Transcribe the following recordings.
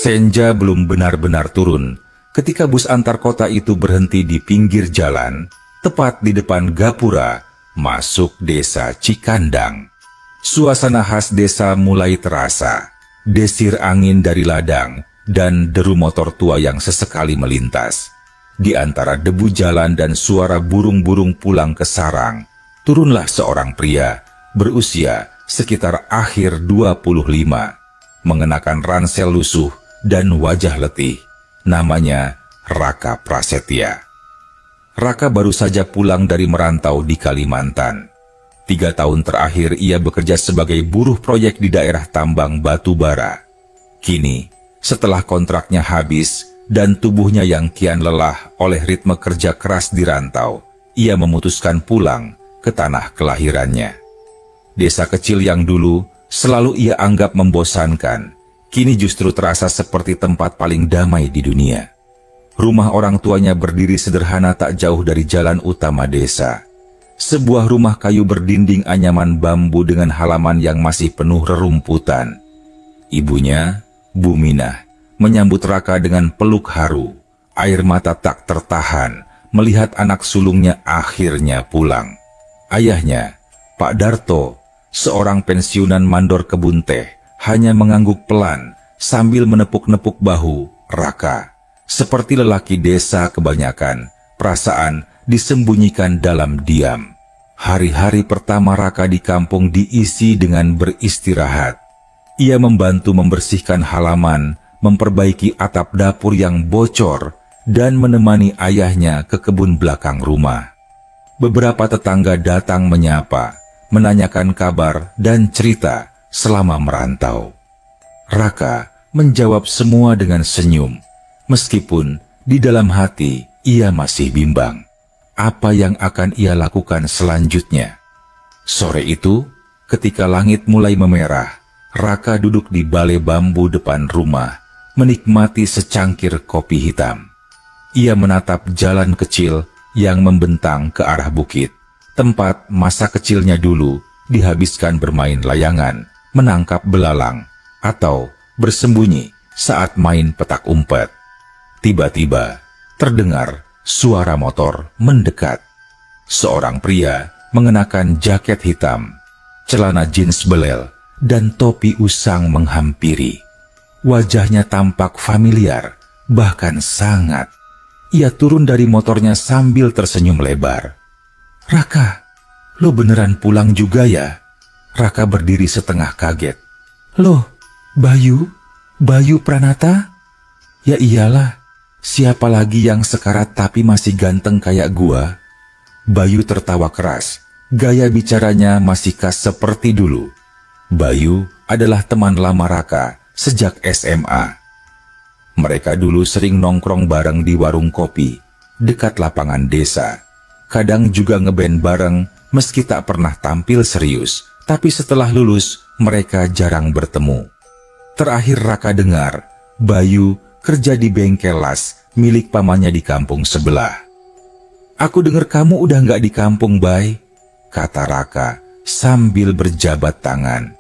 Senja belum benar-benar turun ketika bus antar kota itu berhenti di pinggir jalan, tepat di depan gapura masuk desa Cikandang. Suasana khas desa mulai terasa, desir angin dari ladang dan deru motor tua yang sesekali melintas. Di antara debu jalan dan suara burung-burung pulang ke sarang, turunlah seorang pria berusia sekitar akhir 25, mengenakan ransel lusuh dan wajah letih. Namanya Raka Prasetya. Raka baru saja pulang dari merantau di Kalimantan. 3 tahun terakhir ia bekerja sebagai buruh proyek di daerah tambang batu bara. Kini, setelah kontraknya habis dan tubuhnya yang kian lelah oleh ritme kerja keras di rantau, ia memutuskan pulang ke tanah kelahirannya. Desa kecil yang dulu selalu ia anggap membosankan, kini justru terasa seperti tempat paling damai di dunia. Rumah orang tuanya berdiri sederhana tak jauh dari jalan utama desa. Sebuah rumah kayu berdinding anyaman bambu dengan halaman yang masih penuh rerumputan. Ibunya, Bu Minah, menyambut Raka dengan peluk haru. Air mata tak tertahan melihat anak sulungnya akhirnya pulang. Ayahnya, Pak Darto, seorang pensiunan mandor kebun teh, hanya mengangguk pelan sambil menepuk-nepuk bahu Raka. Seperti lelaki desa kebanyakan, perasaan disembunyikan dalam diam. Hari-hari pertama Raka di kampung diisi dengan beristirahat. Ia membantu membersihkan halaman, memperbaiki atap dapur yang bocor, dan menemani ayahnya ke kebun belakang rumah. Beberapa tetangga datang menyapa, menanyakan kabar dan cerita selama merantau. Raka menjawab semua dengan senyum, meskipun di dalam hati ia masih bimbang. Apa yang akan ia lakukan selanjutnya? Sore itu, ketika langit mulai memerah, Raka duduk di balai bambu depan rumah, menikmati secangkir kopi hitam. Ia menatap jalan kecil yang membentang ke arah bukit, tempat masa kecilnya dulu dihabiskan bermain layangan, menangkap belalang, atau bersembunyi saat main petak umpet. Tiba-tiba terdengar suara motor mendekat. Seorang pria mengenakan jaket hitam, celana jeans belel, dan topi usang menghampiri. Wajahnya tampak familiar, bahkan sangat. Ia turun dari motornya sambil tersenyum lebar. "Raka, lo beneran pulang juga ya?" Raka berdiri setengah kaget. "Loh, Bayu? Bayu Pranata?" "Ya iyalah, siapa lagi yang sekarat tapi masih ganteng kayak gua?" Bayu tertawa keras, gaya bicaranya masih khas seperti dulu. Bayu adalah teman lama Raka sejak SMA. Mereka dulu sering nongkrong bareng di warung kopi dekat lapangan desa. Kadang juga ngeband bareng meski tak pernah tampil serius, tapi setelah lulus mereka jarang bertemu. Terakhir Raka dengar, Bayu kerja di bengkel las milik pamannya di kampung sebelah. "Aku dengar kamu udah nggak di kampung, Bay," kata Raka sambil berjabat tangan.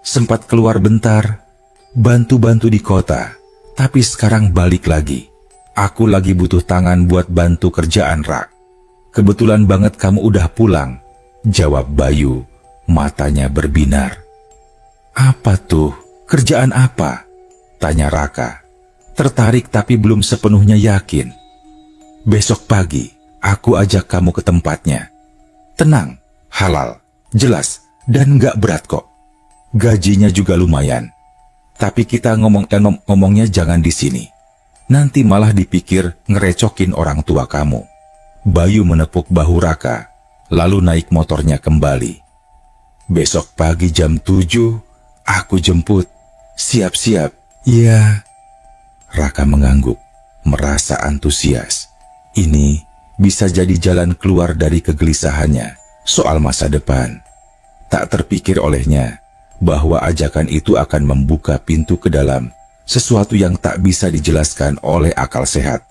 Sempat keluar bentar, bantu-bantu di kota, tapi sekarang balik lagi. Aku lagi butuh tangan buat bantu kerjaan, Rak. "Kebetulan banget kamu udah pulang," jawab Bayu, matanya berbinar. "Apa tuh? Kerjaan apa?" tanya Raka, tertarik tapi belum sepenuhnya yakin. "Besok pagi, aku ajak kamu ke tempatnya. Tenang, halal, jelas, dan gak berat kok. Gajinya juga lumayan. Tapi kita ngomongnya jangan di sini. Nanti malah dipikir ngerecokin orang tua kamu." Bayu menepuk bahu Raka, lalu naik motornya kembali. "Besok pagi jam 7, aku jemput. Siap-siap." "Iya." Raka mengangguk, merasa antusias. Ini bisa jadi jalan keluar dari kegelisahannya soal masa depan. Tak terpikir olehnya bahwa ajakan itu akan membuka pintu ke dalam sesuatu yang tak bisa dijelaskan oleh akal sehat.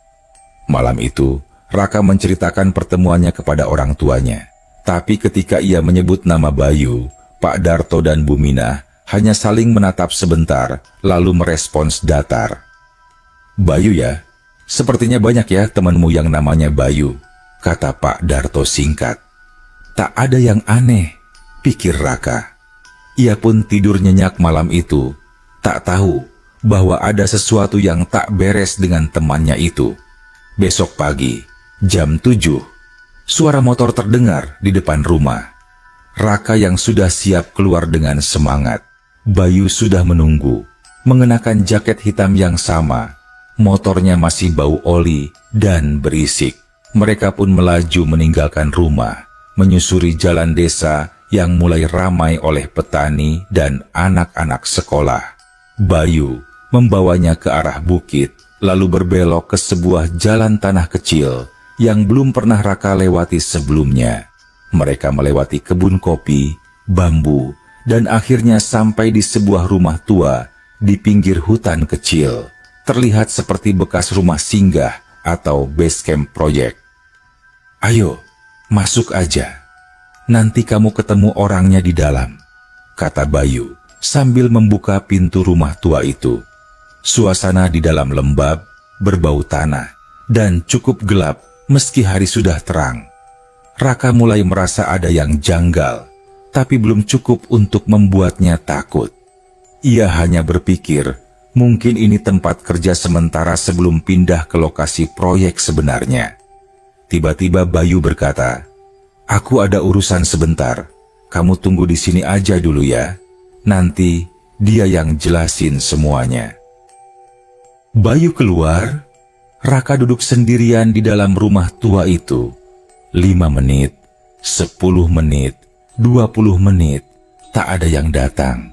Malam itu, Raka menceritakan pertemuannya kepada orang tuanya. Tapi ketika ia menyebut nama Bayu, Pak Darto dan Bu Minah hanya saling menatap sebentar, lalu merespons datar. "Bayu ya? Sepertinya banyak ya temanmu yang namanya Bayu," kata Pak Darto singkat. "Tak ada yang aneh," pikir Raka. Ia pun tidur nyenyak malam itu, tak tahu bahwa ada sesuatu yang tak beres dengan temannya itu. Besok pagi, jam 7, suara motor terdengar di depan rumah. Raka yang sudah siap keluar dengan semangat. Bayu sudah menunggu, mengenakan jaket hitam yang sama. Motornya masih bau oli dan berisik. Mereka pun melaju meninggalkan rumah, menyusuri jalan desa yang mulai ramai oleh petani dan anak-anak sekolah. Bayu membawanya ke arah bukit, lalu berbelok ke sebuah jalan tanah kecil yang belum pernah Raka lewati sebelumnya. Mereka melewati kebun kopi, bambu, dan akhirnya sampai di sebuah rumah tua di pinggir hutan kecil. Terlihat seperti bekas rumah singgah atau base camp proyek. "Ayo, masuk aja. Nanti kamu ketemu orangnya di dalam," kata Bayu sambil membuka pintu rumah tua itu. Suasana di dalam lembab, berbau tanah, dan cukup gelap meski hari sudah terang. Raka mulai merasa ada yang janggal, tapi belum cukup untuk membuatnya takut. Ia hanya berpikir, mungkin ini tempat kerja sementara sebelum pindah ke lokasi proyek sebenarnya. Tiba-tiba Bayu berkata, "Aku ada urusan sebentar, kamu tunggu di sini aja dulu ya. Nanti dia yang jelasin semuanya." Bayu keluar, Raka duduk sendirian di dalam rumah tua itu. 5 menit, 10 menit, 20 menit, tak ada yang datang.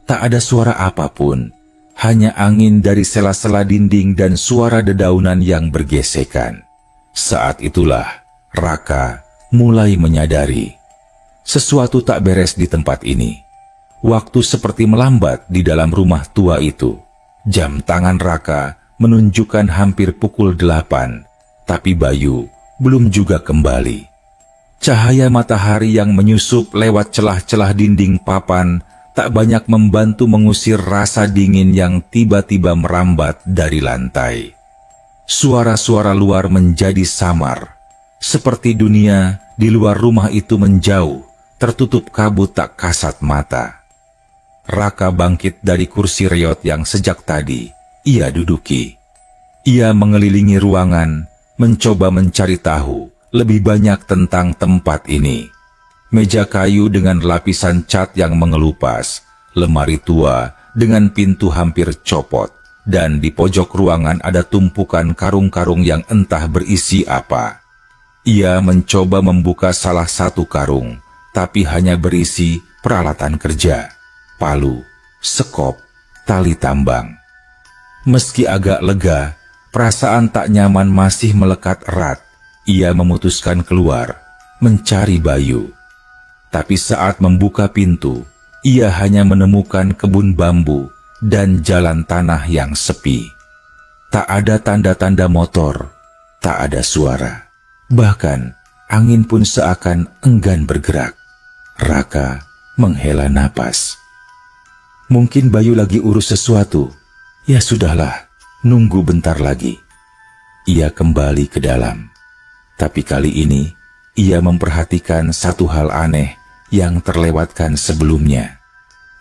Tak ada suara apapun, hanya angin dari sela-sela dinding dan suara dedaunan yang bergesekan. Saat itulah Raka mulai menyadari sesuatu tak beres di tempat ini. Waktu seperti melambat di dalam rumah tua itu. Jam tangan Raka menunjukkan hampir pukul 8, tapi Bayu belum juga kembali. Cahaya matahari yang menyusup lewat celah-celah dinding papan tak banyak membantu mengusir rasa dingin yang tiba-tiba merambat dari lantai. Suara-suara luar menjadi samar, seperti dunia di luar rumah itu menjauh, tertutup kabut tak kasat mata. Raka bangkit dari kursi reot yang sejak tadi ia duduki. Ia mengelilingi ruangan, mencoba mencari tahu lebih banyak tentang tempat ini. Meja kayu dengan lapisan cat yang mengelupas, lemari tua dengan pintu hampir copot, dan di pojok ruangan ada tumpukan karung-karung yang entah berisi apa. Ia mencoba membuka salah satu karung, tapi hanya berisi peralatan kerja, palu, sekop, tali tambang. Meski agak lega, perasaan tak nyaman masih melekat erat. Ia memutuskan keluar, mencari Bayu. Tapi saat membuka pintu, ia hanya menemukan kebun bambu dan jalan tanah yang sepi. Tak ada tanda-tanda motor, tak ada suara. Bahkan, angin pun seakan enggan bergerak. Raka menghela napas. Mungkin Bayu lagi urus sesuatu. Ya sudahlah, nunggu bentar lagi. Ia kembali ke dalam. Tapi kali ini, ia memperhatikan satu hal aneh yang terlewatkan sebelumnya.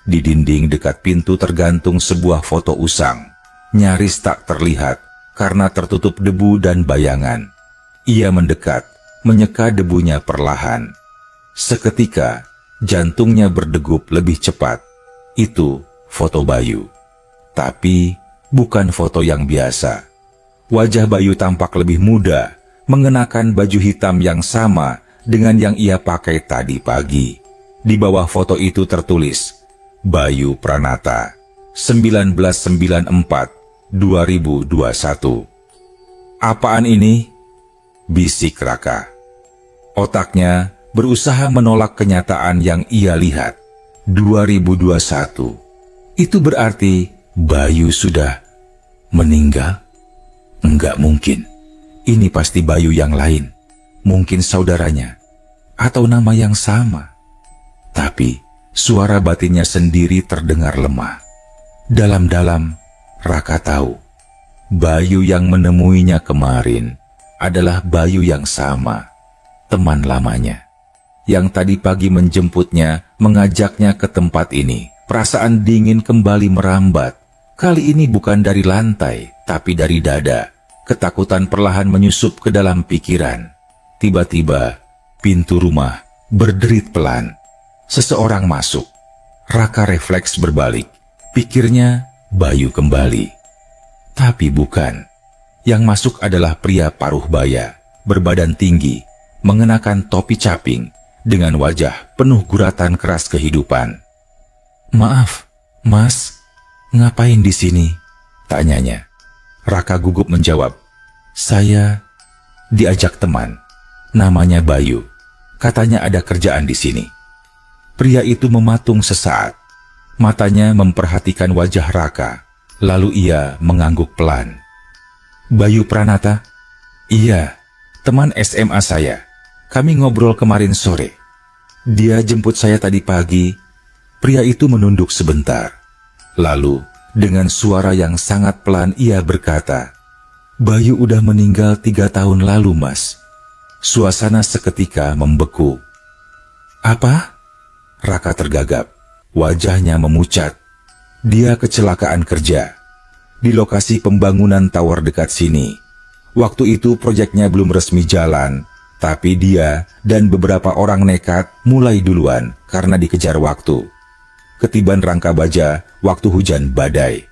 Di dinding dekat pintu tergantung sebuah foto usang. Nyaris tak terlihat karena tertutup debu dan bayangan. Ia mendekat, menyeka debunya perlahan. Seketika, jantungnya berdegup lebih cepat. Itu foto Bayu. Tapi bukan foto yang biasa. Wajah Bayu tampak lebih muda, mengenakan baju hitam yang sama dengan yang ia pakai tadi pagi. Di bawah foto itu tertulis, Bayu Pranata, 1994-2021. "Apaan ini?" bisik Raka. Otaknya berusaha menolak kenyataan yang ia lihat. 2021. Itu berarti Bayu sudah meninggal? Enggak mungkin. Ini pasti Bayu yang lain. Mungkin saudaranya. Atau nama yang sama. Tapi Suara batinnya sendiri terdengar lemah. Dalam-dalam, Raka tahu, Bayu yang menemuinya kemarin adalah Bayu yang sama, teman lamanya. Yang tadi pagi menjemputnya, mengajaknya ke tempat ini. Perasaan dingin kembali merambat. Kali ini bukan dari lantai, tapi dari dada. Ketakutan perlahan menyusup ke dalam pikiran. Tiba-tiba, pintu rumah berderit pelan. Seseorang masuk. Raka refleks berbalik. Pikirnya Bayu kembali. Tapi bukan. Yang masuk adalah pria paruh baya, berbadan tinggi, mengenakan topi caping, dengan wajah penuh guratan keras kehidupan. "Maaf, Mas, ngapain di sini?" tanyanya. Raka gugup menjawab, "Saya diajak teman, namanya Bayu. Katanya ada kerjaan di sini." Pria itu mematung sesaat. Matanya memperhatikan wajah Raka, lalu ia mengangguk pelan. "Bayu Pranata?" "Iya, teman SMA saya. Kami ngobrol kemarin sore. Dia jemput saya tadi pagi." Pria itu menunduk sebentar. Lalu, dengan suara yang sangat pelan ia berkata, "Bayu udah meninggal 3 tahun lalu, Mas." Suasana seketika membeku. "Apa?" Raka tergagap. Wajahnya memucat. Dia kecelakaan kerja di lokasi pembangunan tower dekat sini. Waktu itu proyeknya belum resmi jalan, tapi dia dan beberapa orang nekat mulai duluan karena dikejar waktu. Ketiban rangka baja waktu hujan badai.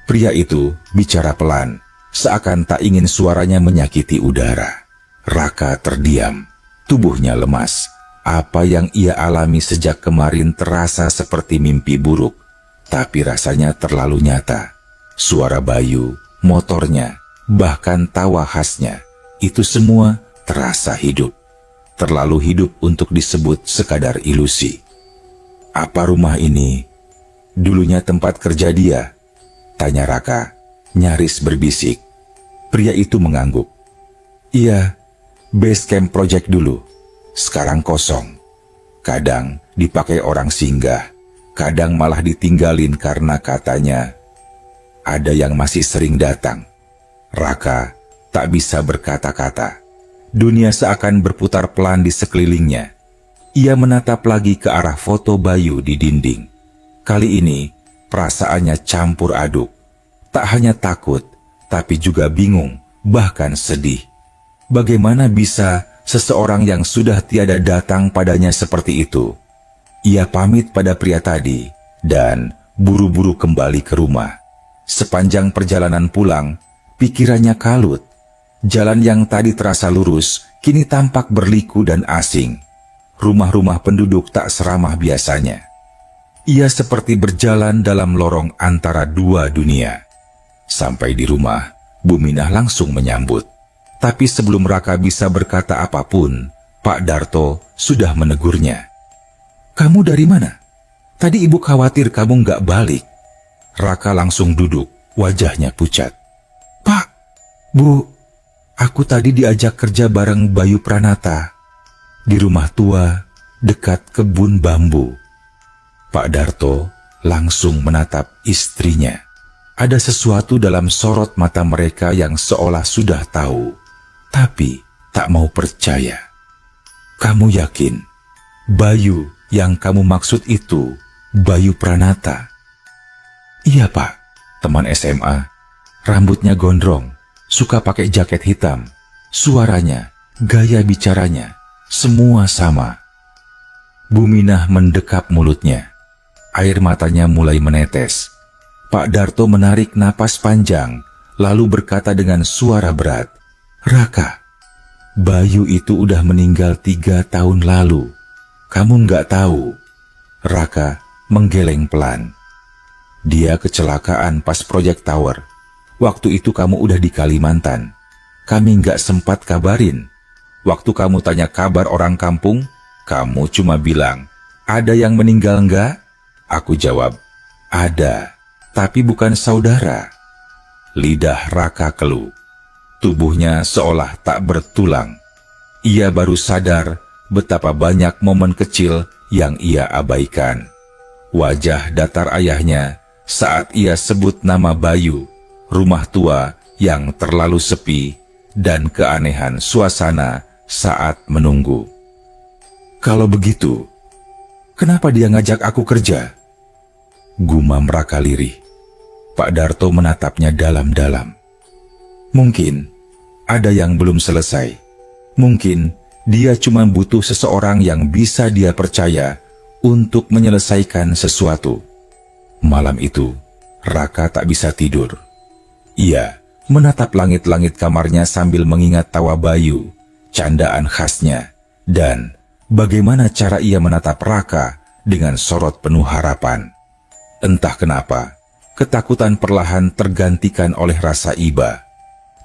Pria itu bicara pelan, seakan tak ingin suaranya menyakiti udara. Raka terdiam, tubuhnya lemas. Apa yang ia alami sejak kemarin terasa seperti mimpi buruk, tapi rasanya terlalu nyata. Suara Bayu, motornya, bahkan tawa khasnya, itu semua terasa hidup. Terlalu hidup untuk disebut sekadar ilusi. "Apa rumah ini dulunya tempat kerja dia?" tanya Raka, nyaris berbisik. Pria itu mengangguk. "Iya, base camp project dulu. Sekarang kosong. Kadang dipakai orang singgah, kadang malah ditinggalin karena katanya ada yang masih sering datang." Raka tak bisa berkata-kata. Dunia seakan berputar pelan di sekelilingnya. Ia menatap lagi ke arah foto Bayu di dinding. Kali ini, perasaannya campur aduk. Tak hanya takut, tapi juga bingung, bahkan sedih. Bagaimana bisa seseorang yang sudah tiada datang padanya seperti itu? Ia pamit pada pria tadi dan buru-buru kembali ke rumah. Sepanjang perjalanan pulang, pikirannya kalut. Jalan yang tadi terasa lurus, kini tampak berliku dan asing. Rumah-rumah penduduk tak seramah biasanya. Ia seperti berjalan dalam lorong antara dua dunia. Sampai di rumah, Buminah langsung menyambut. Tapi sebelum Raka bisa berkata apapun, Pak Darto sudah menegurnya. "Kamu dari mana? Tadi ibu khawatir kamu nggak balik." Raka langsung duduk, wajahnya pucat. "Pak, Bu, aku tadi diajak kerja bareng Bayu Pranata di rumah tua dekat kebun bambu." Pak Darto langsung menatap istrinya. Ada sesuatu dalam sorot mata mereka yang seolah sudah tahu, tapi tak mau percaya. "Kamu yakin Bayu yang kamu maksud itu Bayu Pranata?" "Iya, Pak, teman SMA. Rambutnya gondrong, suka pakai jaket hitam. Suaranya, gaya bicaranya, semua sama." Buminah mendekap mulutnya. Air matanya mulai menetes. Pak Darto menarik napas panjang, lalu berkata dengan suara berat, "Raka, Bayu itu udah meninggal 3 tahun lalu. Kamu nggak tahu." Raka menggeleng pelan. "Dia kecelakaan pas proyek tower. Waktu itu kamu udah di Kalimantan. Kami nggak sempat kabarin. Waktu kamu tanya kabar orang kampung, kamu cuma bilang, 'Ada yang meninggal nggak?' Aku jawab, 'Ada, tapi bukan saudara.'" Lidah Raka keluh. Tubuhnya seolah tak bertulang. Ia baru sadar betapa banyak momen kecil yang ia abaikan. Wajah datar ayahnya saat ia sebut nama Bayu, rumah tua yang terlalu sepi, dan keanehan suasana saat menunggu. Kalau begitu, kenapa dia ngajak aku kerja? Gumam Raka lirih. Pak Darto menatapnya dalam-dalam. Mungkin ada yang belum selesai. Mungkin dia cuma butuh seseorang yang bisa dia percaya untuk menyelesaikan sesuatu. Malam itu, Raka tak bisa tidur. Ia menatap langit-langit kamarnya sambil mengingat tawa Bayu, candaan khasnya, dan bagaimana cara ia menatap Raka dengan sorot penuh harapan. Entah kenapa, ketakutan perlahan tergantikan oleh rasa iba.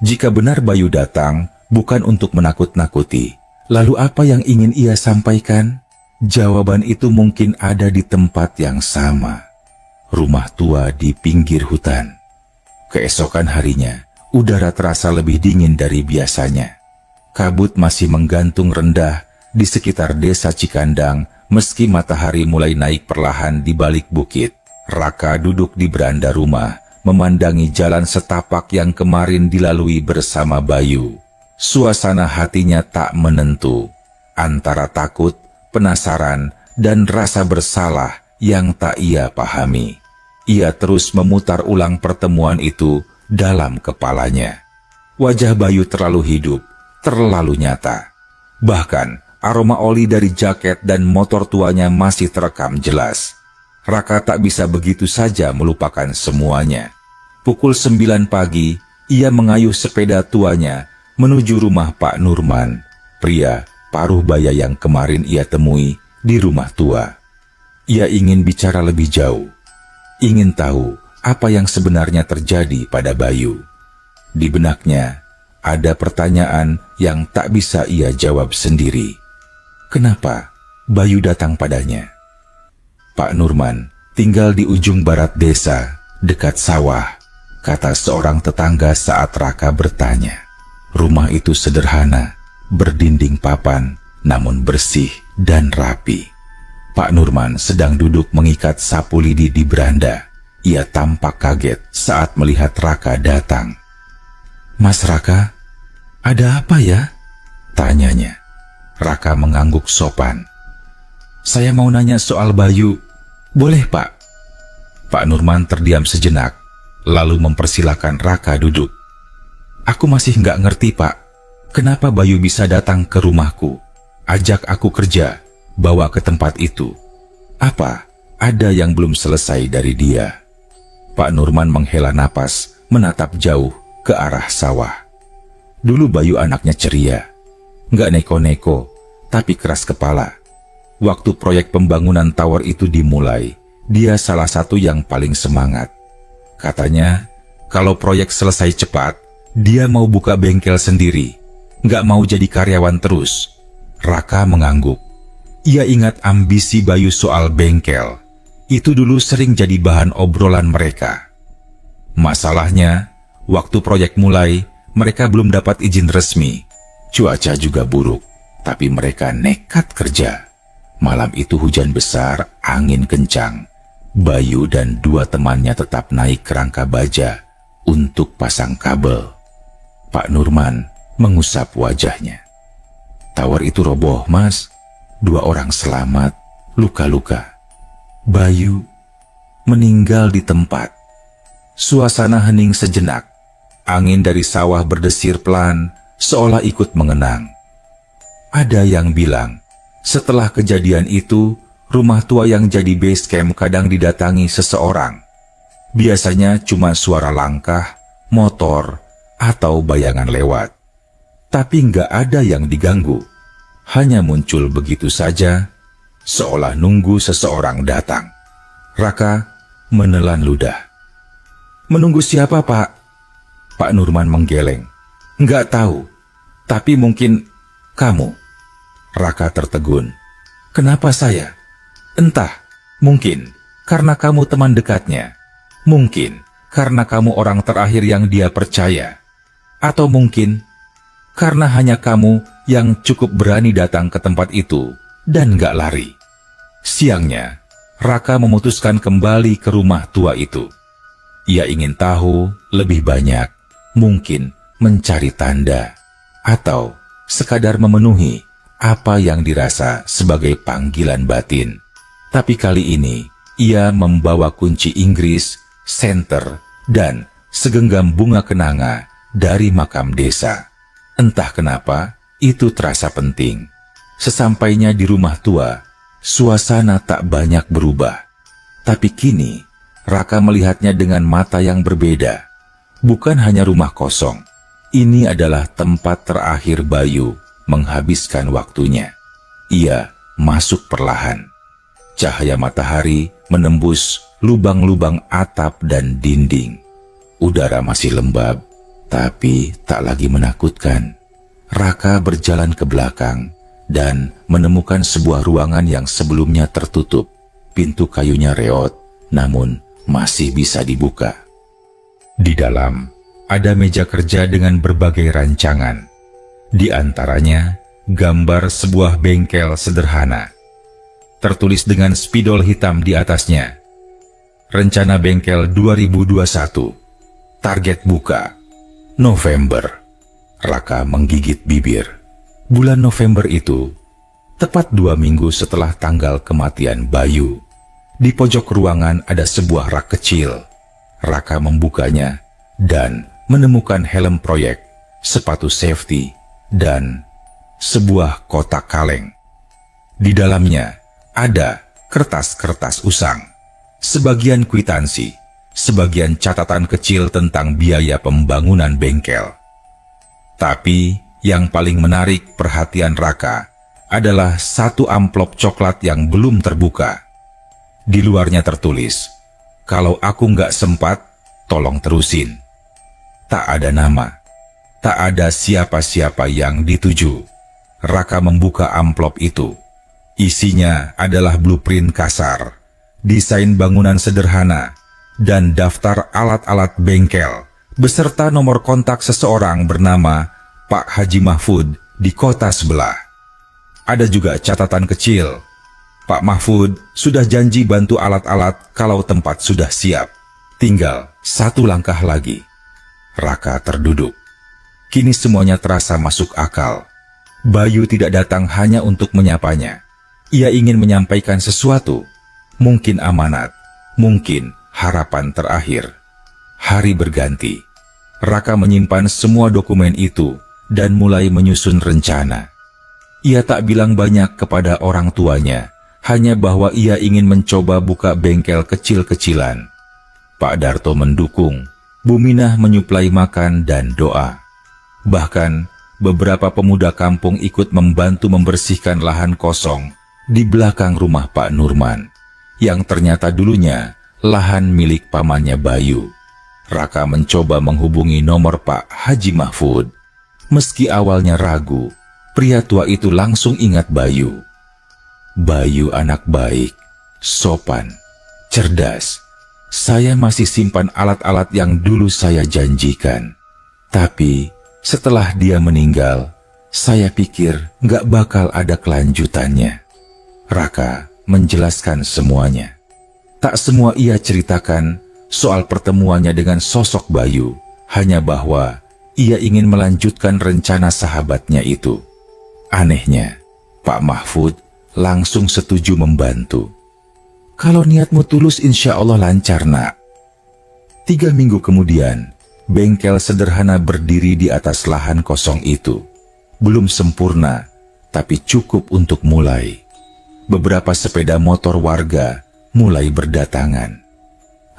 Jika benar Bayu datang, bukan untuk menakut-nakuti, lalu apa yang ingin ia sampaikan? Jawaban itu mungkin ada di tempat yang sama. Rumah tua di pinggir hutan. Keesokan harinya, udara terasa lebih dingin dari biasanya. Kabut masih menggantung rendah di sekitar desa Cikandang meski matahari mulai naik perlahan di balik bukit. Raka duduk di beranda rumah, memandangi jalan setapak yang kemarin dilalui bersama Bayu. Suasana hatinya tak menentu, antara takut, penasaran, dan rasa bersalah yang tak ia pahami. Ia terus memutar ulang pertemuan itu dalam kepalanya. Wajah Bayu terlalu hidup, terlalu nyata. Bahkan, aroma oli dari jaket dan motor tuanya masih terekam jelas. Raka tak bisa begitu saja melupakan semuanya. Pukul 9 pagi, ia mengayuh sepeda tuanya menuju rumah Pak Nurman, pria paruh baya yang kemarin ia temui di rumah tua. Ia ingin bicara lebih jauh, ingin tahu apa yang sebenarnya terjadi pada Bayu. Di benaknya, ada pertanyaan yang tak bisa ia jawab sendiri. Kenapa Bayu datang padanya? Pak Nurman tinggal di ujung barat desa, dekat sawah, kata seorang tetangga saat Raka bertanya. Rumah itu sederhana, berdinding papan, namun bersih dan rapi. Pak Nurman sedang duduk mengikat sapu lidi di beranda. Ia tampak kaget saat melihat Raka datang. "Mas Raka, ada apa ya?" tanyanya. Raka mengangguk sopan. "Saya mau nanya soal Bayu. Boleh, Pak?" Pak Nurman terdiam sejenak, lalu mempersilahkan Raka duduk. "Aku masih nggak ngerti, Pak. Kenapa Bayu bisa datang ke rumahku, ajak aku kerja, bawa ke tempat itu? Apa ada yang belum selesai dari dia?" Pak Nurman menghela napas, menatap jauh ke arah sawah. Dulu Bayu anaknya ceria, nggak neko-neko, tapi keras kepala. Waktu proyek pembangunan tower itu dimulai, dia salah satu yang paling semangat. Katanya, kalau proyek selesai cepat, dia mau buka bengkel sendiri, nggak mau jadi karyawan terus. Raka mengangguk. Ia ingat ambisi Bayu soal bengkel. Itu dulu sering jadi bahan obrolan mereka. Masalahnya, waktu proyek mulai, mereka belum dapat izin resmi. Cuaca juga buruk, tapi mereka nekat kerja. Malam itu hujan besar, angin kencang. Bayu dan dua temannya tetap naik kerangka baja untuk pasang kabel. Pak Nurman mengusap wajahnya. "Tower itu roboh, Mas. 2 orang selamat, luka-luka. Bayu meninggal di tempat." Suasana hening sejenak. Angin dari sawah berdesir pelan, seolah ikut mengenang. Ada yang bilang, setelah kejadian itu, rumah tua yang jadi base camp kadang didatangi seseorang. Biasanya cuma suara langkah, motor, atau bayangan lewat. Tapi nggak ada yang diganggu. Hanya muncul begitu saja, seolah nunggu seseorang datang. Raka menelan ludah. "Menunggu siapa, Pak?" Pak Nurman menggeleng. "Nggak tahu, tapi mungkin kamu." Raka tertegun. "Kenapa saya?" "Entah, mungkin karena kamu teman dekatnya. Mungkin karena kamu orang terakhir yang dia percaya. Atau mungkin karena hanya kamu yang cukup berani datang ke tempat itu dan nggak lari." Siangnya, Raka memutuskan kembali ke rumah tua itu. Ia ingin tahu lebih banyak, mungkin mencari tanda, atau sekadar memenuhi apa yang dirasa sebagai panggilan batin. Tapi kali ini, ia membawa kunci Inggris, senter, dan segenggam bunga kenanga dari makam desa. Entah kenapa, itu terasa penting. Sesampainya di rumah tua, suasana tak banyak berubah. Tapi kini, Raka melihatnya dengan mata yang berbeda. Bukan hanya rumah kosong, ini adalah tempat terakhir Bayu menghabiskan waktunya. Ia masuk perlahan. Cahaya matahari menembus lubang-lubang atap dan dinding. Udara masih lembab, tapi tak lagi menakutkan. Raka berjalan ke belakang dan menemukan sebuah ruangan yang sebelumnya tertutup. Pintu kayunya reot, namun masih bisa dibuka. Di dalam, ada meja kerja dengan berbagai rancangan. Di antaranya, gambar sebuah bengkel sederhana. Tertulis dengan spidol hitam di atasnya. Rencana bengkel 2021. Target buka November. Raka menggigit bibir. Bulan November itu, tepat 2 minggu setelah tanggal kematian Bayu. Di pojok ruangan ada sebuah rak kecil. Raka membukanya dan menemukan helm proyek, sepatu safety, dan sebuah kotak kaleng. Di dalamnya ada kertas-kertas usang, sebagian kwitansi, sebagian catatan kecil tentang biaya pembangunan bengkel. Tapi yang paling menarik perhatian Raka adalah satu amplop coklat yang belum terbuka. Di luarnya tertulis, "Kalau aku nggak sempat, tolong terusin." Tak ada nama, tak ada siapa-siapa yang dituju. Raka membuka amplop itu. Isinya adalah blueprint kasar, desain bangunan sederhana, dan daftar alat-alat bengkel, beserta nomor kontak seseorang bernama Pak Haji Mahfud di kota sebelah. Ada juga catatan kecil. Pak Mahfud sudah janji bantu alat-alat kalau tempat sudah siap. Tinggal 1 langkah lagi. Raka terduduk. Kini semuanya terasa masuk akal. Bayu tidak datang hanya untuk menyapanya. Ia ingin menyampaikan sesuatu. Mungkin amanat, mungkin harapan terakhir. Hari berganti. Raka menyimpan semua dokumen itu dan mulai menyusun rencana. Ia tak bilang banyak kepada orang tuanya, hanya bahwa ia ingin mencoba buka bengkel kecil-kecilan. Pak Darto mendukung, Bu Minah menyuplai makan dan doa. Bahkan, beberapa pemuda kampung ikut membantu membersihkan lahan kosong di belakang rumah Pak Nurman, yang ternyata dulunya lahan milik pamannya Bayu. Raka mencoba menghubungi nomor Pak Haji Mahfud. Meski awalnya ragu, pria tua itu langsung ingat Bayu. Bayu anak baik, sopan, cerdas. Saya masih simpan alat-alat yang dulu saya janjikan. Tapi setelah dia meninggal, saya pikir nggak bakal ada kelanjutannya. Raka menjelaskan semuanya. Tak semua ia ceritakan soal pertemuannya dengan sosok Bayu, hanya bahwa ia ingin melanjutkan rencana sahabatnya itu. Anehnya, Pak Mahfud langsung setuju membantu. "Kalau niatmu tulus, insya Allah lancar, nak." 3 minggu kemudian, bengkel sederhana berdiri di atas lahan kosong itu. Belum sempurna, tapi cukup untuk mulai. Beberapa sepeda motor warga mulai berdatangan.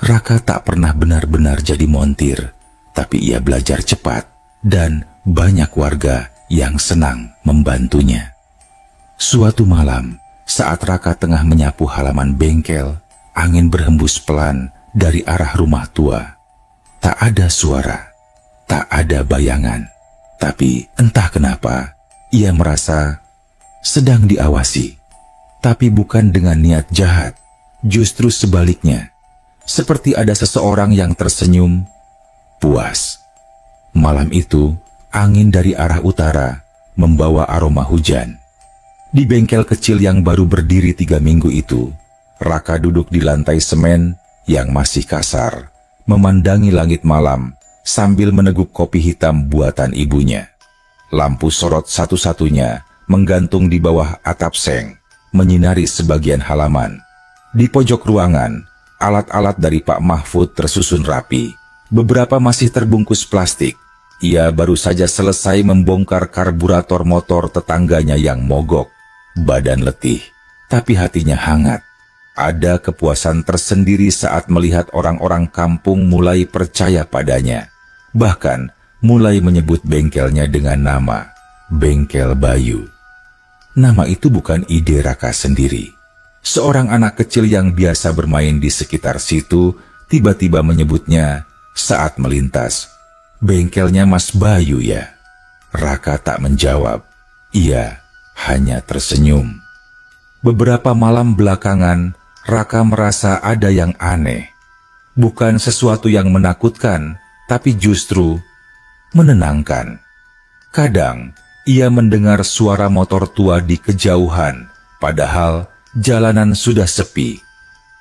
Raka tak pernah benar-benar jadi montir, tapi ia belajar cepat dan banyak warga yang senang membantunya. Suatu malam, saat Raka tengah menyapu halaman bengkel, angin berhembus pelan dari arah rumah tua. Tak ada suara, tak ada bayangan, tapi entah kenapa ia merasa sedang diawasi. Tapi bukan dengan niat jahat, justru sebaliknya, seperti ada seseorang yang tersenyum puas. Malam itu, angin dari arah utara membawa aroma hujan. Di bengkel kecil yang baru berdiri 3 minggu itu, Raka duduk di lantai semen yang masih kasar, memandangi langit malam sambil meneguk kopi hitam buatan ibunya. Lampu sorot satu-satunya menggantung di bawah atap seng, menyinari sebagian halaman. Di pojok ruangan, alat-alat dari Pak Mahfud tersusun rapi. Beberapa masih terbungkus plastik. Ia baru saja selesai membongkar karburator motor tetangganya yang mogok. Badan letih, tapi hatinya hangat. Ada kepuasan tersendiri saat melihat orang-orang kampung mulai percaya padanya. Bahkan mulai menyebut bengkelnya dengan nama Bengkel Bayu. Nama itu bukan ide Raka sendiri. Seorang anak kecil yang biasa bermain di sekitar situ tiba-tiba menyebutnya saat melintas. Bengkelnya Mas Bayu ya? Raka tak menjawab. Ia hanya tersenyum. Beberapa malam belakangan, Raka merasa ada yang aneh. Bukan sesuatu yang menakutkan, tapi justru menenangkan. Kadang, ia mendengar suara motor tua di kejauhan, padahal jalanan sudah sepi.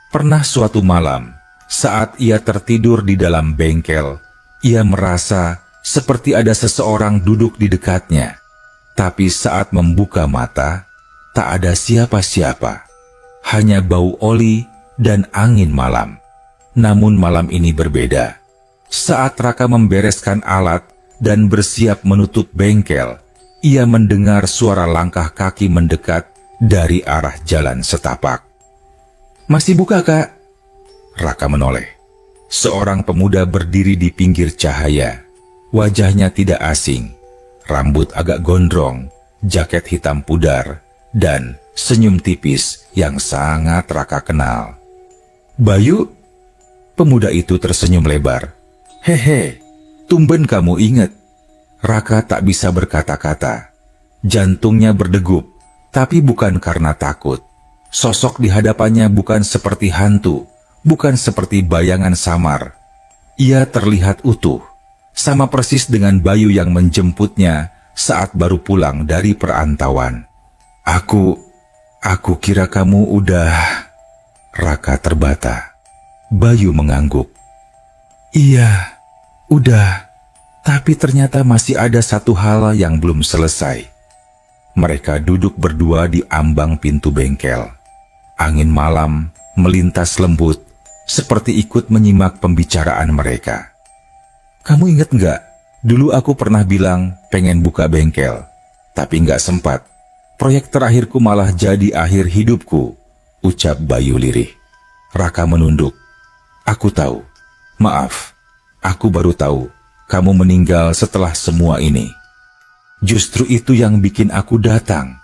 Pernah suatu malam, saat ia tertidur di dalam bengkel, ia merasa seperti ada seseorang duduk di dekatnya. Tapi saat membuka mata, tak ada siapa-siapa. Hanya bau oli dan angin malam. Namun malam ini berbeda. Saat Raka membereskan alat dan bersiap menutup bengkel, ia mendengar suara langkah kaki mendekat dari arah jalan setapak. "Masih buka, Kak?" Raka menoleh. Seorang pemuda berdiri di pinggir cahaya. Wajahnya tidak asing. Rambut agak gondrong, jaket hitam pudar, dan senyum tipis yang sangat Raka kenal. "Bayu?" Pemuda itu tersenyum lebar. "Hehe, tumben kamu ingat." Raka tak bisa berkata-kata. Jantungnya berdegup, tapi bukan karena takut. Sosok di hadapannya bukan seperti hantu, bukan seperti bayangan samar. Ia terlihat utuh, sama persis dengan Bayu yang menjemputnya saat baru pulang dari perantauan. Aku kira kamu udah..." Raka terbata. Bayu mengangguk. "Iya, udah. Tapi ternyata masih ada satu hal yang belum selesai." Mereka duduk berdua di ambang pintu bengkel. Angin malam melintas lembut, seperti ikut menyimak pembicaraan mereka. "Kamu ingat nggak? Dulu aku pernah bilang pengen buka bengkel, tapi nggak sempat. Proyek terakhirku malah jadi akhir hidupku," ucap Bayu lirih. Raka menunduk. "Aku tahu. Maaf, aku baru tahu kamu meninggal setelah semua ini. Justru itu yang bikin aku datang.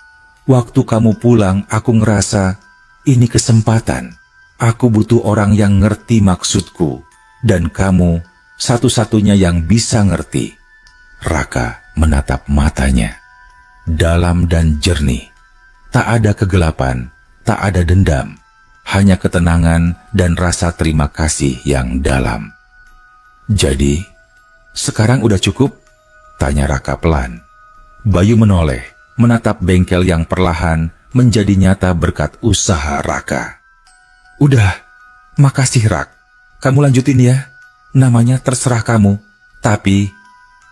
Waktu kamu pulang, aku ngerasa ini kesempatan. Aku butuh orang yang ngerti maksudku, dan kamu satu-satunya yang bisa ngerti." Raka menatap matanya. Dalam dan jernih. Tak ada kegelapan, tak ada dendam. Hanya ketenangan dan rasa terima kasih yang dalam. "Jadi, sekarang udah cukup?" tanya Raka pelan. Bayu menoleh, menatap bengkel yang perlahan menjadi nyata berkat usaha Raka. "Udah, makasih Rak. Kamu lanjutin ya. Namanya terserah kamu. Tapi,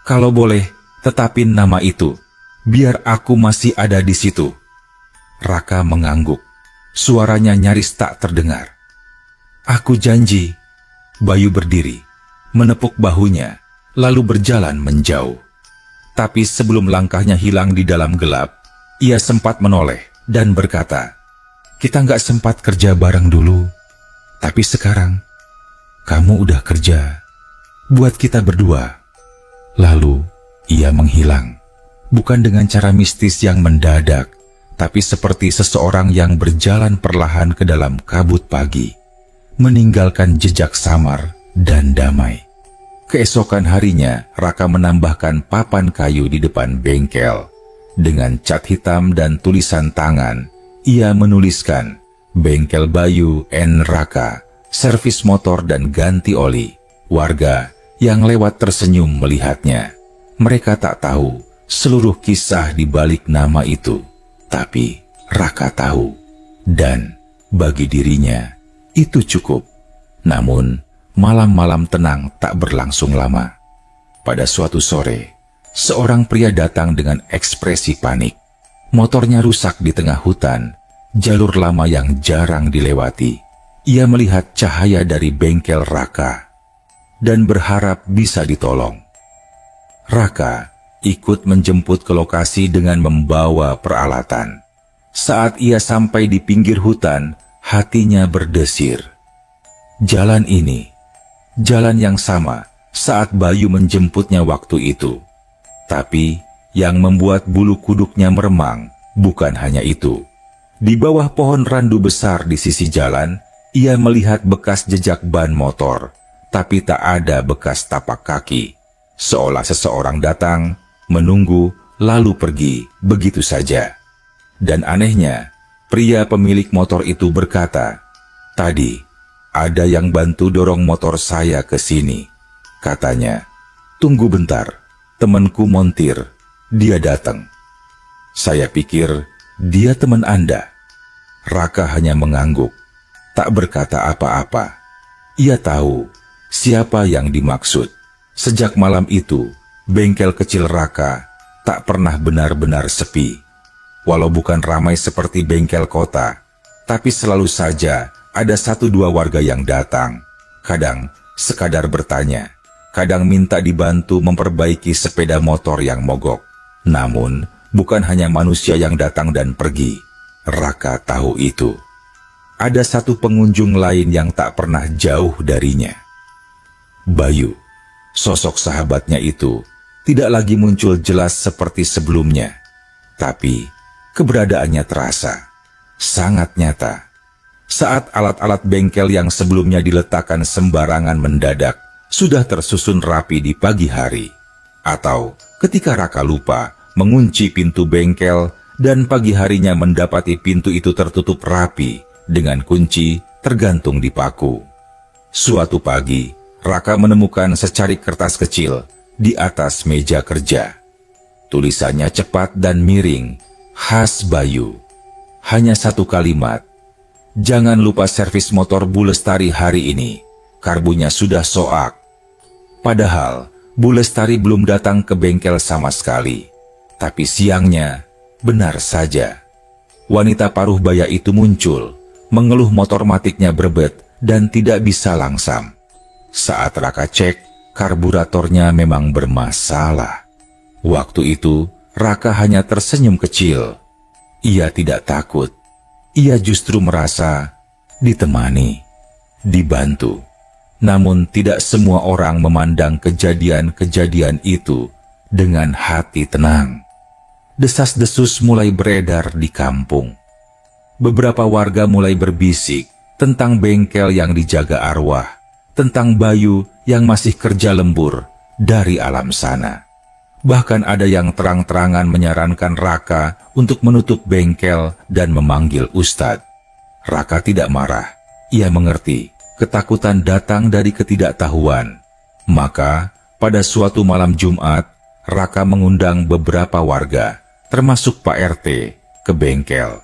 kalau boleh, tetapin nama itu. Biar aku masih ada di situ." Raka mengangguk. Suaranya nyaris tak terdengar. "Aku janji." Bayu berdiri, menepuk bahunya, lalu berjalan menjauh. Tapi sebelum langkahnya hilang di dalam gelap, ia sempat menoleh dan berkata, "Kita nggak sempat kerja bareng dulu, tapi sekarang kamu udah kerja buat kita berdua." Lalu ia menghilang, bukan dengan cara mistis yang mendadak, tapi seperti seseorang yang berjalan perlahan ke dalam kabut pagi, meninggalkan jejak samar dan damai. Keesokan harinya, Raka menambahkan papan kayu di depan bengkel. Dengan cat hitam dan tulisan tangan, ia menuliskan, "Bengkel Bayu N. Raka, servis motor dan ganti oli." Warga yang lewat tersenyum melihatnya. Mereka tak tahu seluruh kisah di balik nama itu. Tapi Raka tahu, dan bagi dirinya itu cukup. Namun, malam-malam tenang tak berlangsung lama. Pada suatu sore, seorang pria datang dengan ekspresi panik. Motornya rusak di tengah hutan, jalur lama yang jarang dilewati. Ia melihat cahaya dari bengkel Raka dan berharap bisa ditolong. Raka ikut menjemput ke lokasi dengan membawa peralatan. Saat ia sampai di pinggir hutan, hatinya berdesir. Jalan ini, jalan yang sama saat Bayu menjemputnya waktu itu. Tapi yang membuat bulu kuduknya meremang bukan hanya itu. Di bawah pohon randu besar di sisi jalan, ia melihat bekas jejak ban motor, tapi tak ada bekas tapak kaki. Seolah seseorang datang, menunggu, lalu pergi begitu saja. Dan anehnya, pria pemilik motor itu berkata, "Tadi ada yang bantu dorong motor saya ke sini," katanya. "Tunggu bentar, temanku montir, dia datang." "Saya pikir dia teman Anda." Raka hanya mengangguk, tak berkata apa-apa. Ia tahu siapa yang dimaksud. Sejak malam itu, bengkel kecil Raka tak pernah benar-benar sepi. Walau bukan ramai seperti bengkel kota, tapi selalu saja ada 1-2 warga yang datang. Kadang sekadar bertanya, kadang minta dibantu memperbaiki sepeda motor yang mogok. Namun, bukan hanya manusia yang datang dan pergi. Raka tahu itu. Ada satu pengunjung lain yang tak pernah jauh darinya. Bayu, sosok sahabatnya itu, tidak lagi muncul jelas seperti sebelumnya. Tapi, keberadaannya terasa sangat nyata. Saat alat-alat bengkel yang sebelumnya diletakkan sembarangan mendadak sudah tersusun rapi di pagi hari. Atau ketika Raka lupa mengunci pintu bengkel dan pagi harinya mendapati pintu itu tertutup rapi dengan kunci tergantung di paku. Suatu pagi, Raka menemukan secarik kertas kecil di atas meja kerja. Tulisannya cepat dan miring, khas Bayu. Hanya satu kalimat, "Jangan lupa servis motor Bu Lestari hari ini, karbunya sudah soak." Padahal, Bu Lestari belum datang ke bengkel sama sekali. Tapi siangnya, benar saja, wanita paruh baya itu muncul, mengeluh motor matiknya berbet dan tidak bisa langsam. Saat Raka cek, karburatornya memang bermasalah. Waktu itu, Raka hanya tersenyum kecil. Ia tidak takut. Ia justru merasa ditemani, dibantu. Namun tidak semua orang memandang kejadian-kejadian itu dengan hati tenang. Desas-desus mulai beredar di kampung. Beberapa warga mulai berbisik tentang bengkel yang dijaga arwah, tentang Bayu yang masih kerja lembur dari alam sana. Bahkan ada yang terang-terangan menyarankan Raka untuk menutup bengkel dan memanggil Ustadz. Raka tidak marah. Ia mengerti ketakutan datang dari ketidaktahuan. Maka pada suatu malam Jumat, Raka mengundang beberapa warga, termasuk Pak RT, ke bengkel.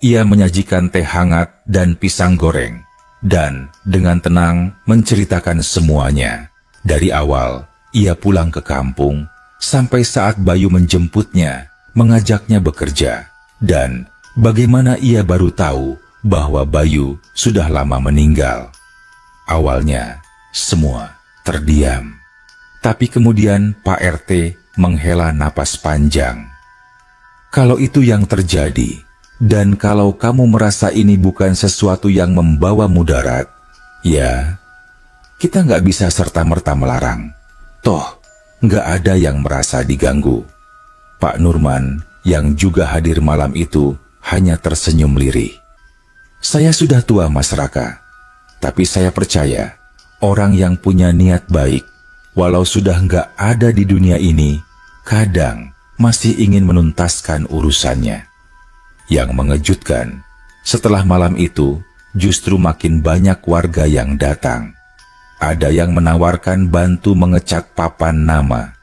Ia menyajikan teh hangat dan pisang goreng, dan dengan tenang menceritakan semuanya. Dari awal, ia pulang ke kampung, sampai saat Bayu menjemputnya, mengajaknya bekerja, dan bagaimana ia baru tahu bahwa Bayu sudah lama meninggal. Awalnya, semua terdiam. Tapi kemudian Pak RT menghela napas panjang. "Kalau itu yang terjadi, dan kalau kamu merasa ini bukan sesuatu yang membawa mudarat, ya, kita nggak bisa serta-merta melarang. Toh, nggak ada yang merasa diganggu." Pak Nurman yang juga hadir malam itu hanya tersenyum lirih. "Saya sudah tua, Mas Raka, tapi saya percaya orang yang punya niat baik, walau sudah nggak ada di dunia ini, kadang masih ingin menuntaskan urusannya." Yang mengejutkan, setelah malam itu justru makin banyak warga yang datang. Ada yang menawarkan bantu mengecat papan nama.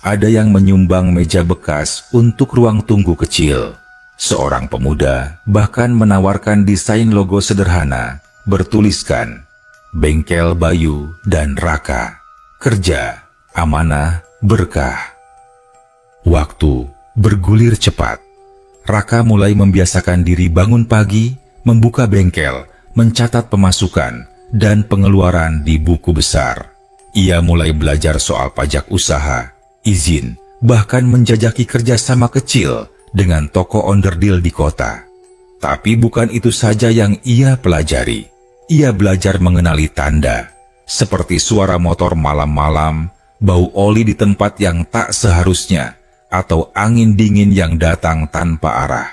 Ada yang menyumbang meja bekas untuk ruang tunggu kecil. Seorang pemuda bahkan menawarkan desain logo sederhana bertuliskan Bengkel Bayu dan Raka, kerja, amanah, berkah. Waktu bergulir cepat. Raka mulai membiasakan diri bangun pagi, membuka bengkel, mencatat pemasukan dan pengeluaran di buku besar. Ia mulai belajar soal pajak usaha, izin, bahkan menjajaki kerjasama kecil dengan toko onderdil di kota. Tapi bukan itu saja yang ia pelajari. Ia belajar mengenali tanda, seperti suara motor malam-malam, bau oli di tempat yang tak seharusnya, atau angin dingin yang datang tanpa arah.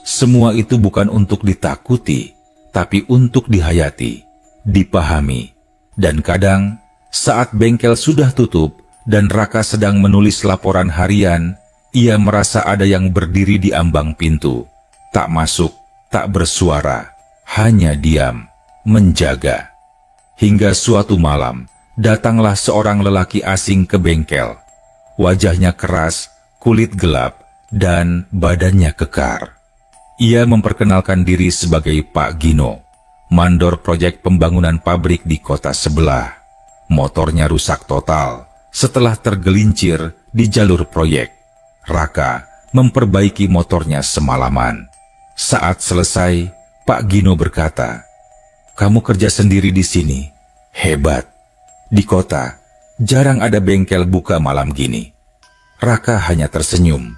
Semua itu bukan untuk ditakuti, tapi untuk dihayati, dipahami. Dan kadang, saat bengkel sudah tutup dan Raka sedang menulis laporan harian, ia merasa ada yang berdiri di ambang pintu. Tak masuk, tak bersuara, hanya diam, menjaga. Hingga suatu malam, datanglah seorang lelaki asing ke bengkel. Wajahnya keras, kulit gelap, dan badannya kekar. Ia memperkenalkan diri sebagai Pak Gino, mandor proyek pembangunan pabrik di kota sebelah. Motornya rusak total setelah tergelincir di jalur proyek. Raka memperbaiki motornya semalaman. Saat selesai, Pak Gino berkata, "Kamu kerja sendiri di sini. Hebat. Di kota, jarang ada bengkel buka malam gini." Raka hanya tersenyum.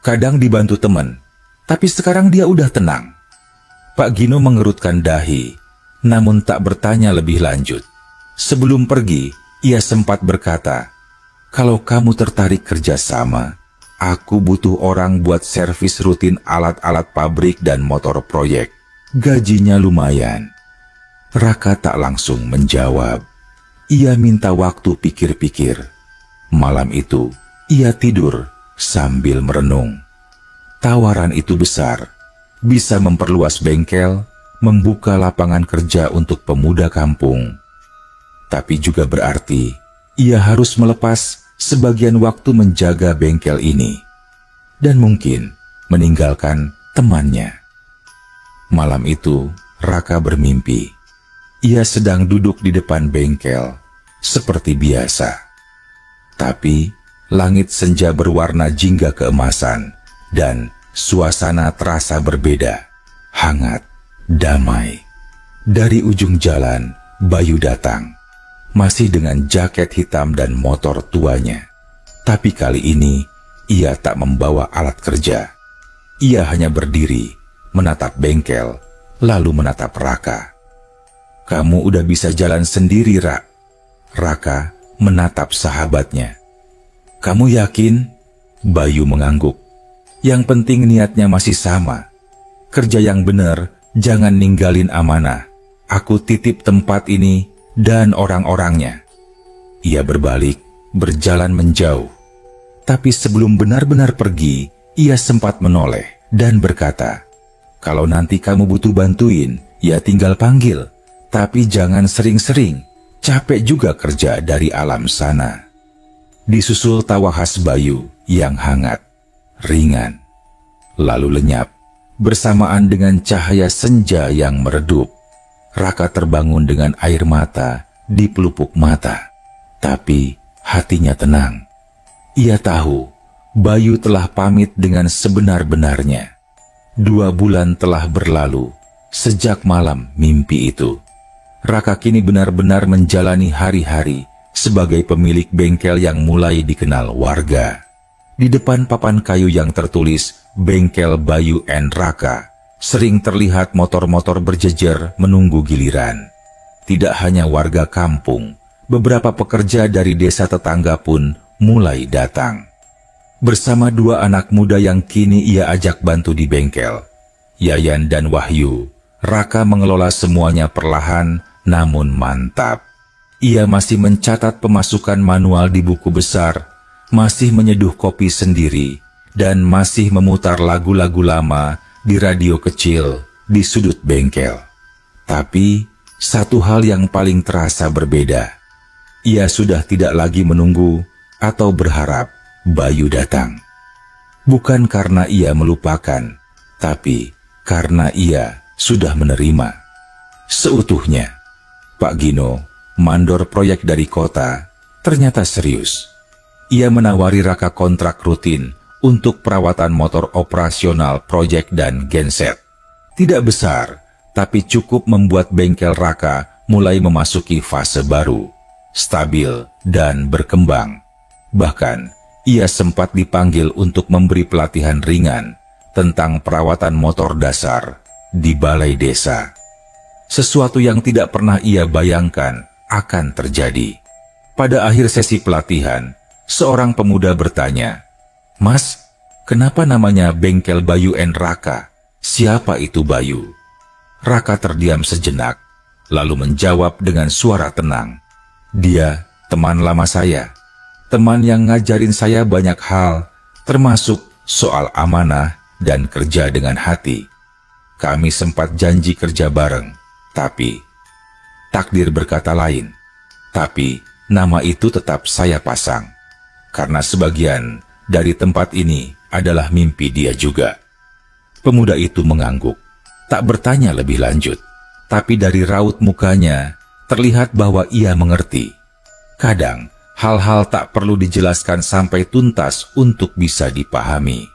Kadang dibantu teman, tapi sekarang dia udah tenang. Pak Gino mengerutkan dahi, namun tak bertanya lebih lanjut. Sebelum pergi, ia sempat berkata, "Kalau kamu tertarik kerjasama, aku butuh orang buat servis rutin alat-alat pabrik dan motor proyek. Gajinya lumayan." Raka tak langsung menjawab. Ia minta waktu pikir-pikir. Malam itu, ia tidur sambil merenung. Tawaran itu besar, bisa memperluas bengkel, membuka lapangan kerja untuk pemuda kampung. Tapi juga berarti, ia harus melepas sebagian waktu menjaga bengkel ini. Dan mungkin meninggalkan temannya. Malam itu, Raka bermimpi. Ia sedang duduk di depan bengkel, seperti biasa. Tapi, langit senja berwarna jingga keemasan, dan suasana terasa berbeda, hangat, damai. Dari ujung jalan, Bayu datang, masih dengan jaket hitam dan motor tuanya. Tapi kali ini, ia tak membawa alat kerja. Ia hanya berdiri, menatap bengkel, lalu menatap Raka. "Kamu udah bisa jalan sendiri, Rak." Raka menatap sahabatnya. "Kamu yakin?" Bayu mengangguk. "Yang penting niatnya masih sama. Kerja yang benar, jangan ninggalin amanah. Aku titip tempat ini dan orang-orangnya." Ia berbalik, berjalan menjauh. Tapi sebelum benar-benar pergi, ia sempat menoleh dan berkata, "Kalau nanti kamu butuh bantuin, ya tinggal panggil. Tapi jangan sering-sering, capek juga kerja dari alam sana." Disusul tawa khas Bayu yang hangat, ringan, lalu lenyap, bersamaan dengan cahaya senja yang meredup. Raka terbangun dengan air mata di pelupuk mata, tapi hatinya tenang. Ia tahu Bayu telah pamit dengan sebenar-benarnya. 2 bulan telah berlalu sejak malam mimpi itu. Raka kini benar-benar menjalani hari-hari sebagai pemilik bengkel yang mulai dikenal warga. Di depan papan kayu yang tertulis Bengkel Bayu and Raka, sering terlihat motor-motor berjejer menunggu giliran. Tidak hanya warga kampung, beberapa pekerja dari desa tetangga pun mulai datang. Bersama 2 anak muda yang kini ia ajak bantu di bengkel, Yayan dan Wahyu, Raka mengelola semuanya perlahan namun mantap. Ia masih mencatat pemasukan manual di buku besar, masih menyeduh kopi sendiri, dan masih memutar lagu-lagu lama di radio kecil di sudut bengkel. Tapi, satu hal yang paling terasa berbeda. Ia sudah tidak lagi menunggu atau berharap Bayu datang. Bukan karena ia melupakan, tapi karena ia sudah menerima seutuhnya. Pak Gino, mandor proyek dari kota, ternyata serius. Ia menawari Raka kontrak rutin untuk perawatan motor operasional proyek dan genset. Tidak besar, tapi cukup membuat bengkel Raka mulai memasuki fase baru, stabil dan berkembang. Bahkan, ia sempat dipanggil untuk memberi pelatihan ringan tentang perawatan motor dasar di balai desa. Sesuatu yang tidak pernah ia bayangkan akan terjadi. Pada akhir sesi pelatihan, seorang pemuda bertanya, "Mas, kenapa namanya bengkel Bayu and Raka? Siapa itu Bayu?" Raka terdiam sejenak, lalu menjawab dengan suara tenang, "Dia teman lama saya. Teman yang ngajarin saya banyak hal, termasuk soal amanah dan kerja dengan hati. Kami sempat janji kerja bareng, tapi takdir berkata lain. Tapi nama itu tetap saya pasang, karena sebagian dari tempat ini adalah mimpi dia juga." Pemuda itu mengangguk, tak bertanya lebih lanjut. Tapi dari raut mukanya, terlihat bahwa ia mengerti. Kadang, hal-hal tak perlu dijelaskan sampai tuntas untuk bisa dipahami.